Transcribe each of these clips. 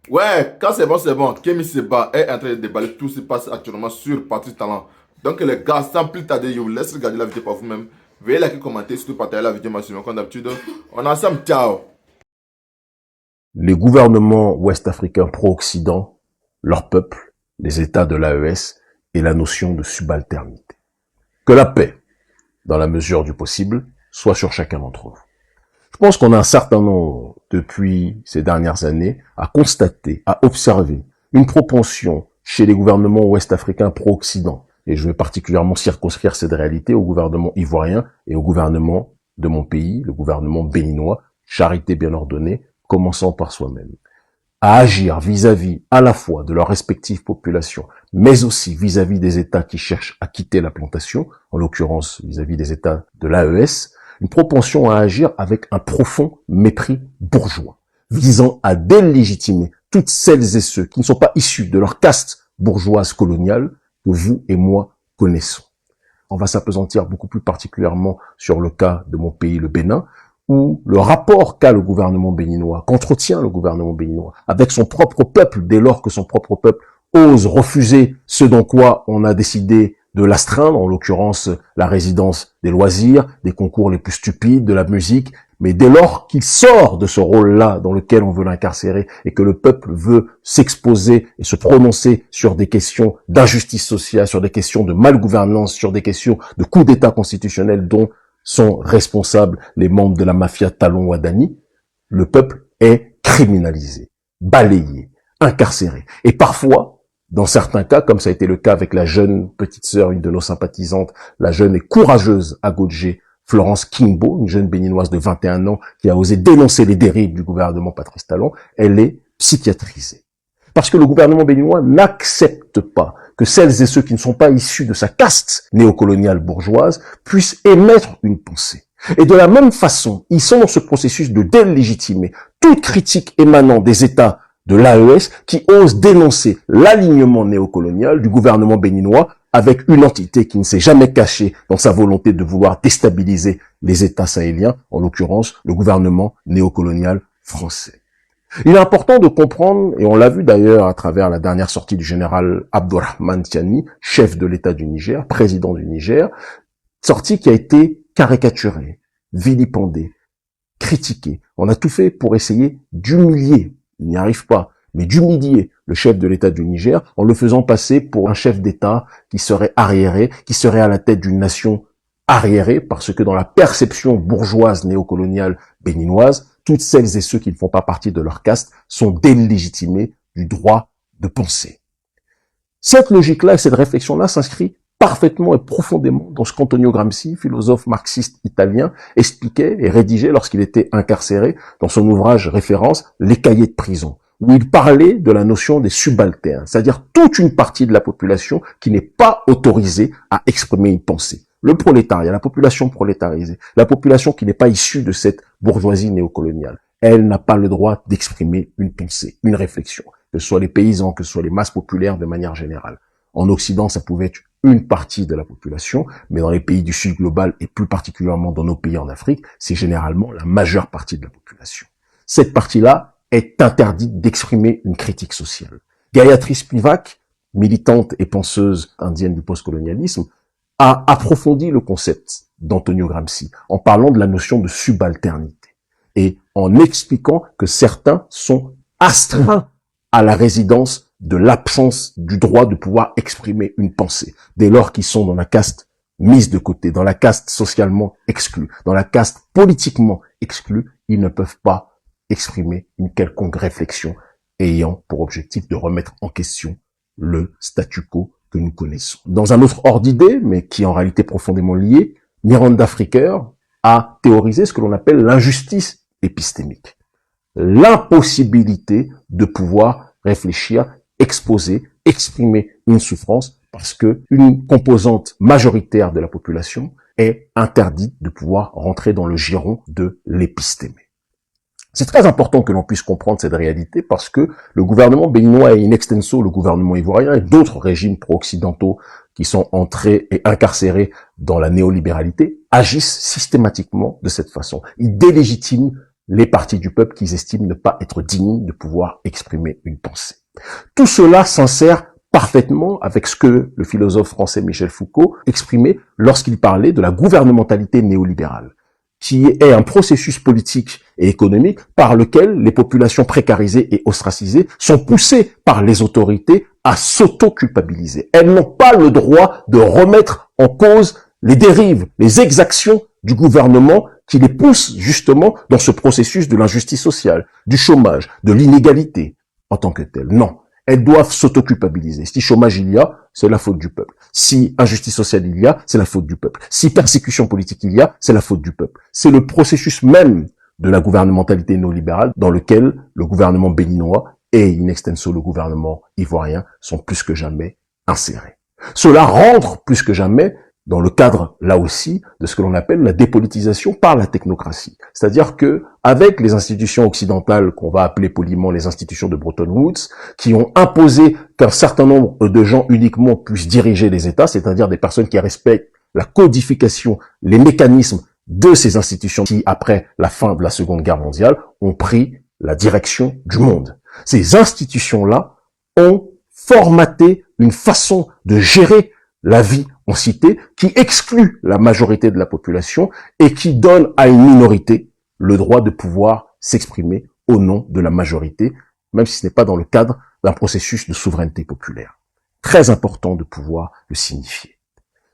Ouais, quand c'est bon, c'est bon. Kémy Seba est en train de déballer tout ce qui se passe actuellement sur Patrice Talent. Donc les gars, sans plus tarder, je vous laisse regarder la vidéo par vous-même. Veuillez liker, commenter, surtout partager la vidéo maximum comme d'habitude. On est ensemble, ciao. Les gouvernements ouest-africains pro-Occident, leur peuple, les États de l'AES et la notion de subalternité. Que la paix, dans la mesure du possible, soit sur chacun d'entre vous. Je pense qu'on a un certain nombre, depuis ces dernières années, à constater, à observer une propension chez les gouvernements ouest-africains pro-Occident, et je vais particulièrement circonscrire cette réalité au gouvernement ivoirien et au gouvernement de mon pays, le gouvernement béninois, charité bien ordonnée, commençant par soi-même, à agir vis-à-vis à la fois de leurs respectives populations, mais aussi vis-à-vis des États qui cherchent à quitter la plantation, en l'occurrence vis-à-vis des États de l'AES, une propension à agir avec un profond mépris bourgeois, visant à délégitimer toutes celles et ceux qui ne sont pas issus de leur caste bourgeoise coloniale que vous et moi connaissons. On va s'appesantir beaucoup plus particulièrement sur le cas de mon pays, le Bénin, où le rapport qu'a le gouvernement béninois, qu'entretient le gouvernement béninois avec son propre peuple, dès lors que son propre peuple ose refuser ce dont quoi on a décidé de l'astreindre, en l'occurrence la résidence des loisirs, des concours les plus stupides, de la musique, mais dès lors qu'il sort de ce rôle-là dans lequel on veut l'incarcérer et que le peuple veut s'exposer et se prononcer sur des questions d'injustice sociale, sur des questions de malgouvernance, sur des questions de coup d'État constitutionnel dont sont responsables les membres de la mafia Talon Wadani, le peuple est criminalisé, balayé, incarcéré. Et parfois, dans certains cas, comme ça a été le cas avec la jeune petite sœur, une de nos sympathisantes, la jeune et courageuse Agodje, Florence Kimbo, une jeune béninoise de 21 ans qui a osé dénoncer les dérives du gouvernement Patrice Talon, elle est psychiatrisée. Parce que le gouvernement béninois n'accepte pas que celles et ceux qui ne sont pas issus de sa caste néocoloniale bourgeoise puissent émettre une pensée. Et de la même façon, ils sont dans ce processus de délégitimer toute critique émanant des États de l'AES qui osent dénoncer l'alignement néocolonial du gouvernement béninois avec une entité qui ne s'est jamais cachée dans sa volonté de vouloir déstabiliser les États sahéliens, en l'occurrence le gouvernement néocolonial français. Il est important de comprendre, et on l'a vu d'ailleurs à travers la dernière sortie du général Abdourahmane Tiani, chef de l'État du Niger, président du Niger, sortie qui a été caricaturée, vilipendée, critiquée. On a tout fait pour essayer d'humilier, il n'y arrive pas, mais d'humilier le chef de l'État du Niger en le faisant passer pour un chef d'État qui serait arriéré, qui serait à la tête d'une nation arriérée, parce que dans la perception bourgeoise néocoloniale béninoise, toutes celles et ceux qui ne font pas partie de leur caste sont délégitimés du droit de penser. Cette logique-là et cette réflexion-là s'inscrit parfaitement et profondément dans ce qu'Antonio Gramsci, philosophe marxiste italien, expliquait et rédigeait lorsqu'il était incarcéré dans son ouvrage référence Les Cahiers de prison, où il parlait de la notion des subalternes, c'est-à-dire toute une partie de la population qui n'est pas autorisée à exprimer une pensée. Le prolétariat, la population prolétarisée, la population qui n'est pas issue de cette bourgeoisie néocoloniale, elle n'a pas le droit d'exprimer une pensée, une réflexion, que ce soit les paysans, que ce soit les masses populaires de manière générale. En Occident, ça pouvait être une partie de la population, mais dans les pays du Sud global et plus particulièrement dans nos pays en Afrique, c'est généralement la majeure partie de la population. Cette partie-là est interdite d'exprimer une critique sociale. Gayatri Spivak, militante et penseuse indienne du postcolonialisme, a approfondi le concept d'Antonio Gramsci en parlant de la notion de subalternité et en expliquant que certains sont astreints à la résidence de l'absence du droit de pouvoir exprimer une pensée, dès lors qu'ils sont dans la caste mise de côté, dans la caste socialement exclue, dans la caste politiquement exclue, ils ne peuvent pas exprimer une quelconque réflexion ayant pour objectif de remettre en question le statu quo que nous connaissons. Dans un autre ordre d'idée, mais qui est en réalité profondément lié, Miranda Fricker a théorisé ce que l'on appelle l'injustice épistémique. L'impossibilité de pouvoir réfléchir, exposer, exprimer une souffrance parce que une composante majoritaire de la population est interdite de pouvoir rentrer dans le giron de l'épistémé. C'est très important que l'on puisse comprendre cette réalité parce que le gouvernement béninois et in extenso le gouvernement ivoirien et d'autres régimes pro-occidentaux qui sont entrés et incarcérés dans la néolibéralité agissent systématiquement de cette façon. Ils délégitiment les parties du peuple qu'ils estiment ne pas être dignes de pouvoir exprimer une pensée. Tout cela s'insère parfaitement avec ce que le philosophe français Michel Foucault exprimait lorsqu'il parlait de la gouvernementalité néolibérale, qui est un processus politique et économique par lequel les populations précarisées et ostracisées sont poussées par les autorités à s'auto-culpabiliser. Elles n'ont pas le droit de remettre en cause les dérives, les exactions du gouvernement qui les poussent justement dans ce processus de l'injustice sociale, du chômage, de l'inégalité en tant que tel. Non, elles doivent s'auto-culpabiliser. Si chômage il y a, c'est la faute du peuple. Si injustice sociale il y a, c'est la faute du peuple. Si persécution politique il y a, c'est la faute du peuple. C'est le processus même de la gouvernementalité néolibérale dans lequel le gouvernement béninois et in extenso le gouvernement ivoirien sont plus que jamais insérés. Cela rentre plus que jamais dans le cadre, là aussi, de ce que l'on appelle la dépolitisation par la technocratie. C'est-à-dire que, avec les institutions occidentales, qu'on va appeler poliment les institutions de Bretton Woods, qui ont imposé qu'un certain nombre de gens uniquement puissent diriger les États, c'est-à-dire des personnes qui respectent la codification, les mécanismes de ces institutions qui, après la fin de la Seconde Guerre mondiale, ont pris la direction du monde. Ces institutions-là ont formaté une façon de gérer la vie en cité qui exclut la majorité de la population et qui donne à une minorité le droit de pouvoir s'exprimer au nom de la majorité, même si ce n'est pas dans le cadre d'un processus de souveraineté populaire. Très important de pouvoir le signifier.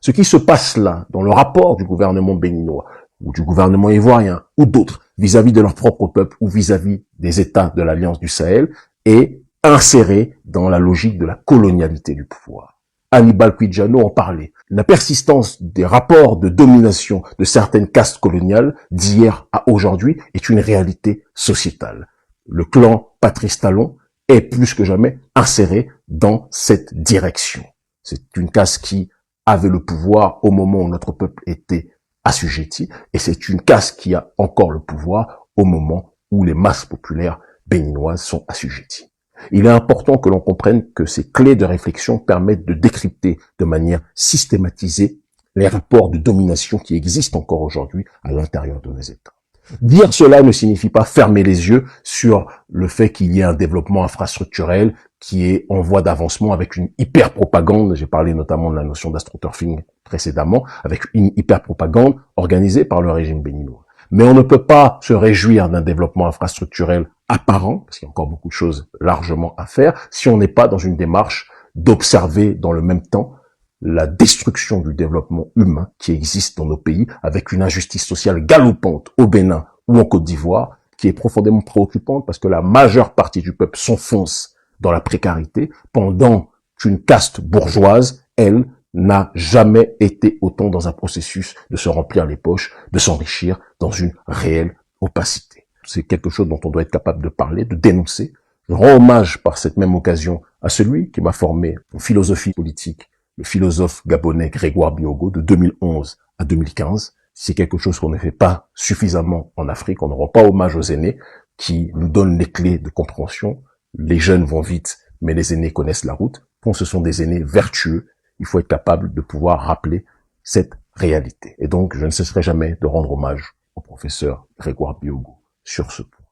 Ce qui se passe là, dans le rapport du gouvernement béninois, ou du gouvernement ivoirien, ou d'autres, vis-à-vis de leur propre peuple, ou vis-à-vis des États de l'Alliance du Sahel, est inséré dans la logique de la colonialité du pouvoir. Hannibal Quijano en parlait. La persistance des rapports de domination de certaines castes coloniales d'hier à aujourd'hui est une réalité sociétale. Le clan Patrice Talon est plus que jamais inséré dans cette direction. C'est une caste qui avait le pouvoir au moment où notre peuple était assujetti, et c'est une caste qui a encore le pouvoir au moment où les masses populaires béninoises sont assujetties. Il est important que l'on comprenne que ces clés de réflexion permettent de décrypter de manière systématisée les rapports de domination qui existent encore aujourd'hui à l'intérieur de nos États. Dire cela ne signifie pas fermer les yeux sur le fait qu'il y ait un développement infrastructurel qui est en voie d'avancement avec une hyper-propagande, j'ai parlé notamment de la notion d'astroturfing précédemment, avec une hyper-propagande organisée par le régime béninois. Mais on ne peut pas se réjouir d'un développement infrastructurel apparent, parce qu'il y a encore beaucoup de choses largement à faire, si on n'est pas dans une démarche d'observer dans le même temps la destruction du développement humain qui existe dans nos pays, avec une injustice sociale galopante au Bénin ou en Côte d'Ivoire, qui est profondément préoccupante parce que la majeure partie du peuple s'enfonce dans la précarité, pendant qu'une caste bourgeoise, elle, n'a jamais été autant dans un processus de se remplir les poches, de s'enrichir dans une réelle opacité. C'est quelque chose dont on doit être capable de parler, de dénoncer. Je rends hommage par cette même occasion à celui qui m'a formé en philosophie politique, le philosophe gabonais Grégoire Biogo, de 2011 à 2015. C'est quelque chose qu'on ne fait pas suffisamment en Afrique. On ne rend pas hommage aux aînés qui nous donnent les clés de compréhension. Les jeunes vont vite, mais les aînés connaissent la route. Quand ce sont des aînés vertueux, il faut être capable de pouvoir rappeler cette réalité. Et donc, je ne cesserai jamais de rendre hommage au professeur Grégoire Biogo sur ce point.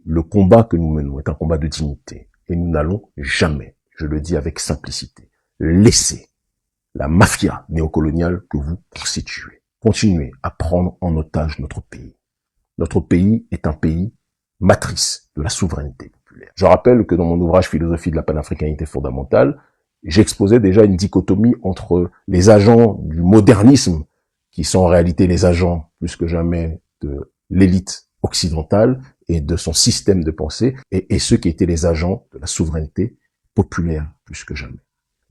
Le combat que nous menons est un combat de dignité. Et nous n'allons jamais, je le dis avec simplicité, laisser la mafia néocoloniale que vous constituez continuer à prendre en otage notre pays. Notre pays est un pays matrice de la souveraineté populaire. Je rappelle que dans mon ouvrage Philosophie de la panafricanité fondamentale, j'exposais déjà une dichotomie entre les agents du modernisme, qui sont en réalité les agents plus que jamais de l'élite occidentale et de son système de pensée, et ceux qui étaient les agents de la souveraineté populaire plus que jamais.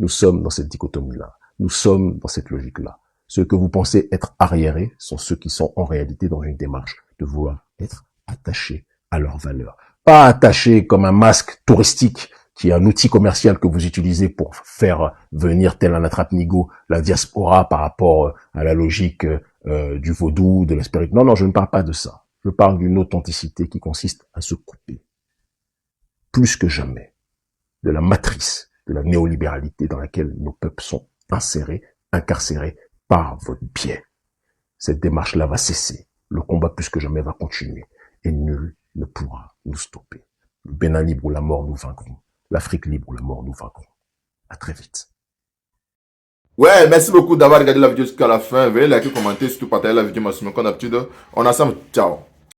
Nous sommes dans cette dichotomie-là. Nous sommes dans cette logique-là. Ceux que vous pensez être arriérés sont ceux qui sont en réalité dans une démarche de vouloir être attachés à leurs valeurs. Pas attachés comme un masque touristique qui est un outil commercial que vous utilisez pour faire venir tel un attrape-nigo la diaspora par rapport à la logique du vaudou, de l'esprit. Non, je ne parle pas de ça. Je parle d'une authenticité qui consiste à se couper plus que jamais de la matrice de la néolibéralité dans laquelle nos peuples sont insérés, incarcérés par votre biais. Cette démarche-là va cesser. Le combat plus que jamais va continuer. et nul ne pourra nous stopper. Le Bénin libre ou la mort, nous vaincrons. L'Afrique libre ou la mort, nous vaincrons. À très vite. Ouais, merci beaucoup d'avoir regardé la vidéo jusqu'à la fin. Veuillez liker, commenter, surtout partager la vidéo maximum comme d'habitude. On est ensemble. Ciao.